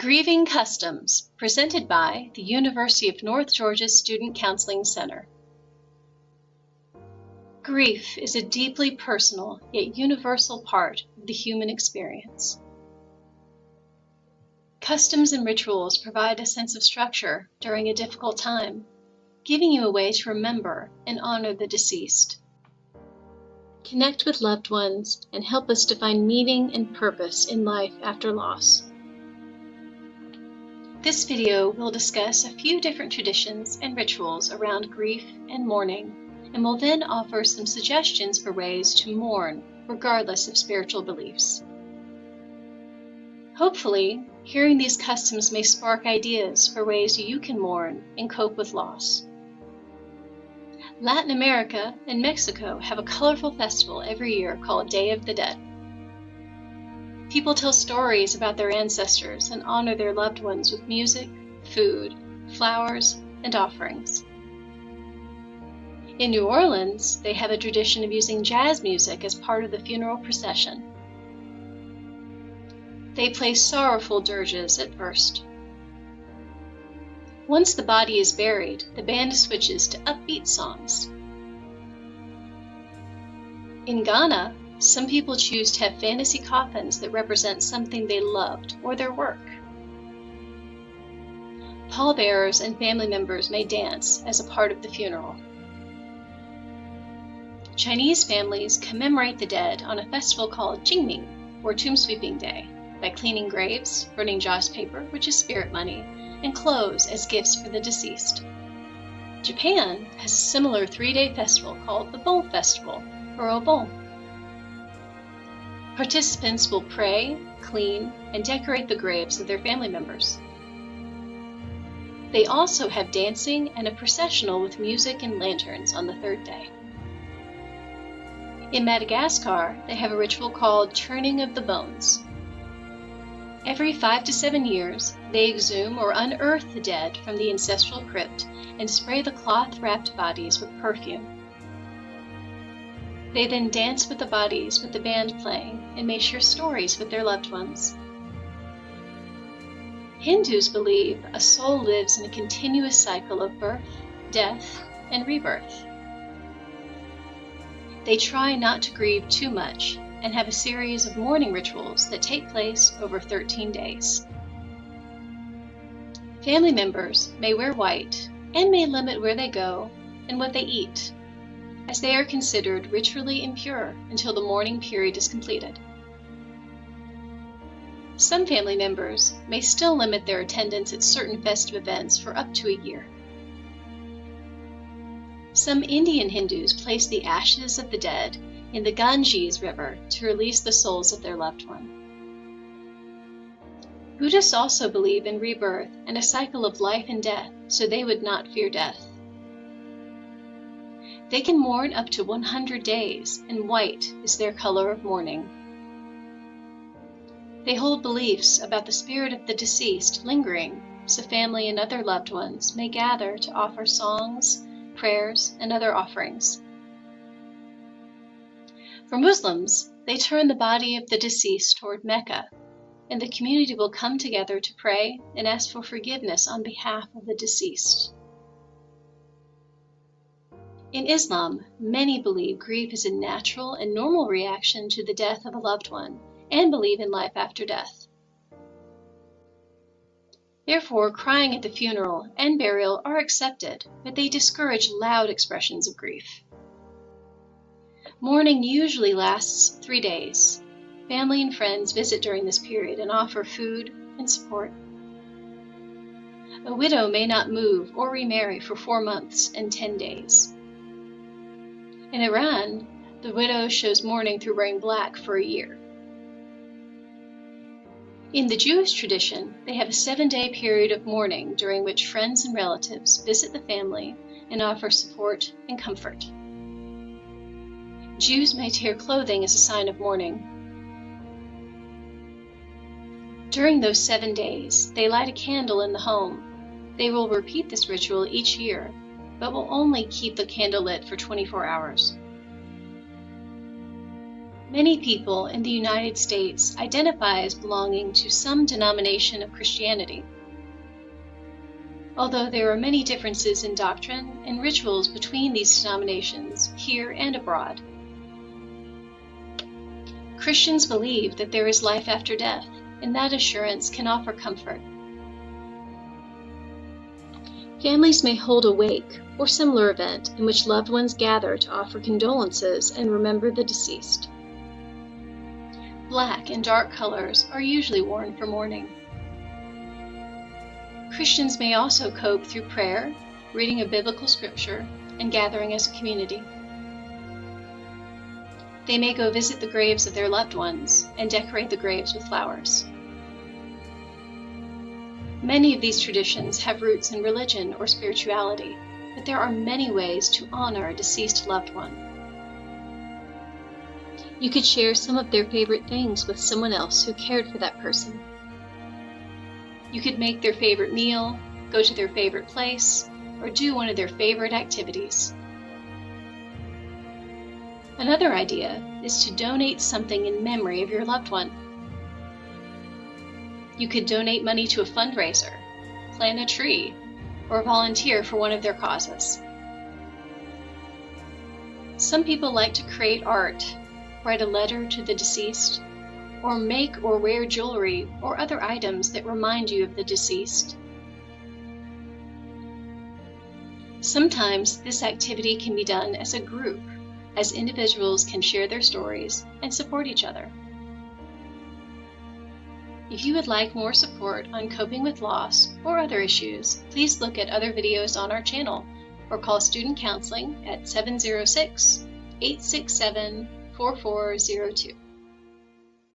Grieving Customs, presented by the University of North Georgia Student Counseling Center. Grief is a deeply personal yet universal part of the human experience. Customs and rituals provide a sense of structure during a difficult time, giving you a way to remember and honor the deceased. Connect with loved ones and help us to find meaning and purpose in life after loss. This video will discuss a few different traditions and rituals around grief and mourning, and will then offer some suggestions for ways to mourn regardless of spiritual beliefs. Hopefully, hearing these customs may spark ideas for ways you can mourn and cope with loss. Latin America and Mexico have a colorful festival every year called Day of the Dead. People tell stories about their ancestors and honor their loved ones with music, food, flowers, and offerings. In New Orleans, they have a tradition of using jazz music as part of the funeral procession. They play sorrowful dirges at first. Once the body is buried, the band switches to upbeat songs. In Ghana, some people choose to have fantasy coffins that represent something they loved or their work. Pallbearers and family members may dance as a part of the funeral. Chinese families commemorate the dead on a festival called Qingming, or Tomb Sweeping Day, by cleaning graves, burning joss paper, which is spirit money, and clothes as gifts for the deceased. Japan has a similar 3-day festival called the Bon Festival, or Obon. Participants will pray, clean, and decorate the graves of their family members. They also have dancing and a processional with music and lanterns on the 3rd day. In Madagascar, they have a ritual called Turning of the Bones. Every 5 to 7 years, they exhume or unearth the dead from the ancestral crypt and spray the cloth-wrapped bodies with perfume. They then dance with the bodies with the band playing and may share stories with their loved ones. Hindus believe a soul lives in a continuous cycle of birth, death, and rebirth. They try not to grieve too much and have a series of mourning rituals that take place over 13 days. Family members may wear white and may limit where they go and what they eat, as they are considered ritually impure until the mourning period is completed. Some family members may still limit their attendance at certain festive events for up to a year. Some Indian Hindus place the ashes of the dead in the Ganges River to release the souls of their loved one. Buddhists also believe in rebirth and a cycle of life and death, so they would not fear death. They can mourn up to 100 days, and white is their color of mourning. They hold beliefs about the spirit of the deceased lingering, so family and other loved ones may gather to offer songs, prayers, and other offerings. For Muslims, they turn the body of the deceased toward Mecca, and the community will come together to pray and ask for forgiveness on behalf of the deceased. In Islam, many believe grief is a natural and normal reaction to the death of a loved one, and believe in life after death. Therefore, crying at the funeral and burial are accepted, but they discourage loud expressions of grief. Mourning usually lasts 3 days. Family and friends visit during this period and offer food and support. A widow may not move or remarry for 4 months and 10 days. In Iran, the widow shows mourning through wearing black for a year. In the Jewish tradition, they have a 7-day period of mourning during which friends and relatives visit the family and offer support and comfort. Jews may tear clothing as a sign of mourning. During those 7 days, they light a candle in the home. They will repeat this ritual each year, but will only keep the candle lit for 24 hours. Many people in the United States identify as belonging to some denomination of Christianity, although there are many differences in doctrine and rituals between these denominations here and abroad. Christians believe that there is life after death, and that assurance can offer comfort. Families may hold a wake or similar event in which loved ones gather to offer condolences and remember the deceased. Black and dark colors are usually worn for mourning. Christians may also cope through prayer, reading a biblical scripture, and gathering as a community. They may go visit the graves of their loved ones and decorate the graves with flowers. Many of these traditions have roots in religion or spirituality, but there are many ways to honor a deceased loved one. You could share some of their favorite things with someone else who cared for that person. You could make their favorite meal, go to their favorite place, or do one of their favorite activities. Another idea is to donate something in memory of your loved one. You could donate money to a fundraiser, plant a tree, or volunteer for one of their causes. Some people like to create art, write a letter to the deceased, or make or wear jewelry or other items that remind you of the deceased. Sometimes this activity can be done as a group, as individuals can share their stories and support each other. If you would like more support on coping with loss or other issues, please look at other videos on our channel or call Student Counseling at 706-867-4402.